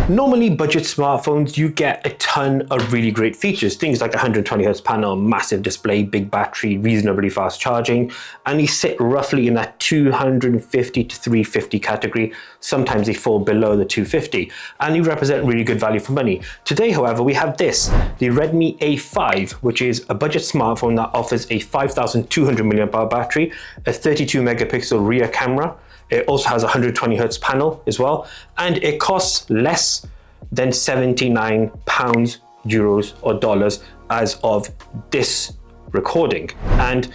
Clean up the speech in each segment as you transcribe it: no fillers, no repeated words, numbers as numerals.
Normally, budget smartphones, you get a ton of really great features, things like 120Hz panel, massive display, big battery, reasonably fast charging, and they sit roughly in that 250 to 350 category. Sometimes they fall below the 250, and they represent really good value for money. Today, however, we have this, the Redmi A5, which is a budget smartphone that offers a 5,200 mAh battery, a 32 megapixel rear camera. It also has a 120Hz panel as well, and it costs less than £79, euros or dollars as of this recording. And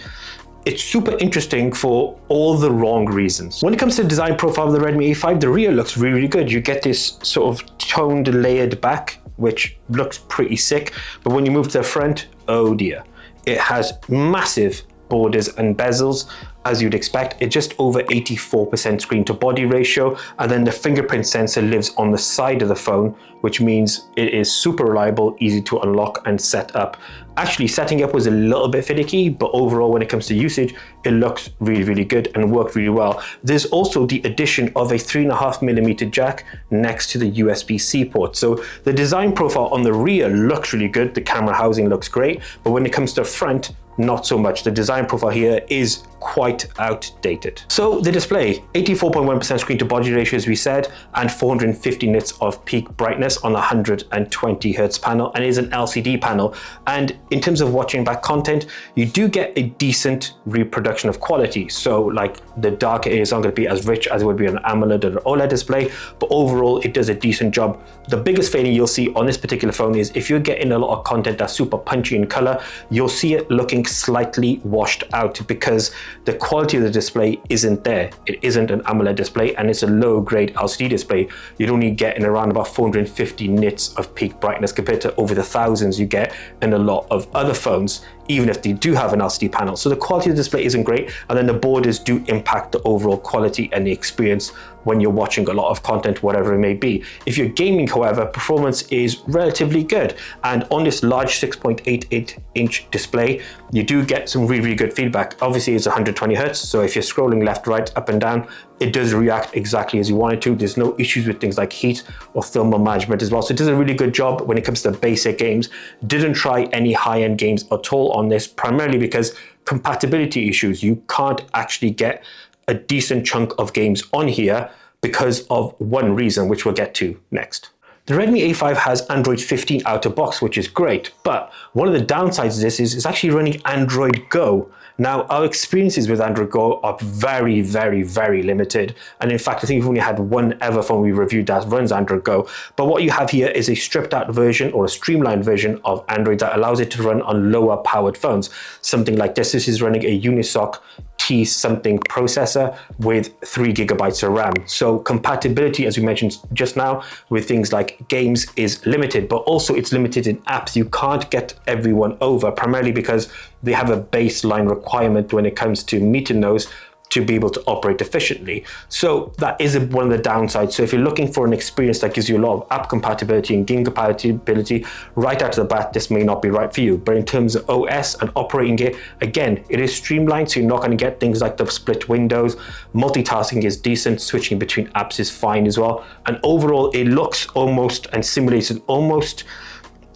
it's super interesting for all the wrong reasons. When it comes to the design profile of the Redmi A5, the rear looks really, really good. You get this sort of toned, layered back, which looks pretty sick. But when you move to the front, oh dear. It has massive borders and bezels, as you'd expect. It's just over 84% screen to body ratio, and then the fingerprint sensor lives on the side of the phone, which means it is super reliable, easy to unlock and set up. Actually, setting up was a little bit finicky, but overall when it comes to usage, it looks really, really good and worked really well. There's also the addition of a 3.5mm jack next to the USB-C port. So the design profile on the rear looks really good, the camera housing looks great, but when it comes to the front, not so much. The design profile here is quite outdated. So the display, 84.1% screen to body ratio as we said, and 450 nits of peak brightness on a 120Hz panel, and is an LCD panel. And in terms of watching back content, you do get a decent reproduction of quality. So like the darker it is not going to be as rich as it would be on an AMOLED or an OLED display, but overall it does a decent job. The biggest failing you'll see on this particular phone is if you're getting a lot of content that's super punchy in color, you'll see it looking slightly washed out because the quality of the display isn't there. It isn't an AMOLED display, and it's a low grade LCD display. You'd only get in around about 450 nits of peak brightness compared to over the thousands you get in a lot of other phones, even if they do have an LCD panel. So the quality of the display isn't great, and then the borders do impact the overall quality and the experience when you're watching a lot of content, whatever it may be. If you're gaming, however, performance is relatively good. And on this large 6.88-inch display, you do get some really, really good feedback. Obviously, it's 120Hz, so if you're scrolling left, right, up and down, it does react exactly as you want it to. There's no issues with things like heat or thermal management as well. So it does a really good job when it comes to basic games. Didn't try any high-end games at all on this, primarily because compatibility issues. You can't actually get a decent chunk of games on here because of one reason, which we'll get to next. The Redmi A5 has Android 15 out of box, which is great, but one of the downsides of this is it's actually running Android Go. Now, our experiences with Android Go are very, very, very limited. And in fact, I think we've only had one ever phone we reviewed that runs Android Go. But what you have here is a stripped out version or a streamlined version of Android that allows it to run on lower powered phones. Something like this. This is running a Unisoc T something processor with 3 gigabytes of RAM. So compatibility, as we mentioned just now, with things like games is limited, but also it's limited in apps. You can't get everyone over, primarily because they have a baseline requirement when it comes to meeting those to be able to operate efficiently. So that is one of the downsides. So if you're looking for an experience that gives you a lot of app compatibility and game compatibility right out of the bat, this may not be right for you. But in terms of OS and operating it, again, it is streamlined, so you're not going to get things like the split windows. Multitasking is decent, switching between apps is fine as well. And overall, it looks almost and simulates an almost,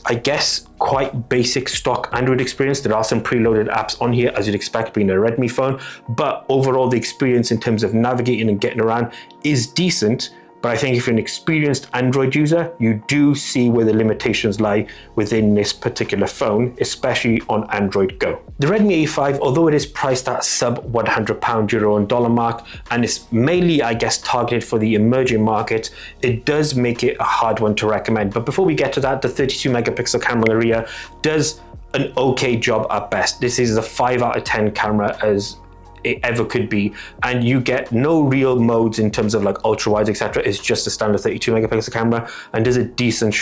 I guess, quite basic stock Android experience. There are some preloaded apps on here, as you'd expect being a Redmi phone, but overall the experience in terms of navigating and getting around is decent. But I think if you're an experienced Android user, you do see where the limitations lie within this particular phone, especially on Android Go. The Redmi A5, although it is priced at sub £100 euro and dollar mark, and it's mainly, I guess, targeted for the emerging market, it does make it a hard one to recommend. But before we get to that, the 32 megapixel camera in the rear does an okay job at best. This is a 5 out of 10 camera as it ever could be, and you get no real modes in terms of like ultra wide, etc. It's just a standard 32 megapixel camera and does a decent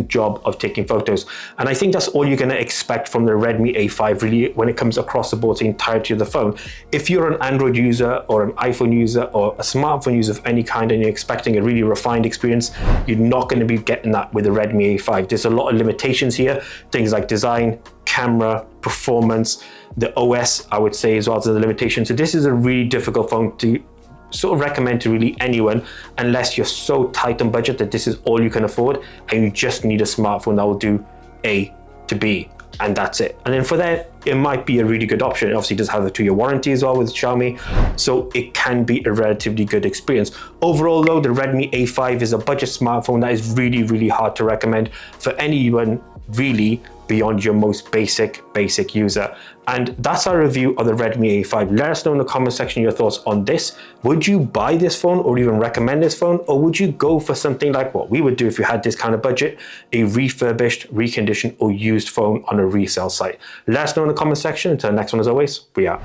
job of taking photos. And I think that's all you're going to expect from the Redmi A5 really when it comes across the board, the entirety of the phone. If you're an Android user or an iPhone user or a smartphone user of any kind and you're expecting a really refined experience, you're not going to be getting that with the Redmi A5. There's a lot of limitations here, things like design, camera, performance, the OS, I would say, as well as the limitations. So this is a really difficult phone to sort of recommend to really anyone unless you're so tight on budget that this is all you can afford and you just need a smartphone that will do A to B, and that's it. And then for that, it might be a really good option. It obviously does have a 2-year warranty as well with Xiaomi, so it can be a relatively good experience. Overall though, the Redmi A5 is a budget smartphone that is really, really hard to recommend for anyone really beyond your most basic user. And that's our review of the Redmi A5. Let us know in the comment section your thoughts on this. Would you buy this phone or even recommend this phone? Or would you go for something like what we would do if you had this kind of budget, a refurbished, reconditioned or used phone on a resale site? Let us know in the comment section. Until the next one, as always, we out.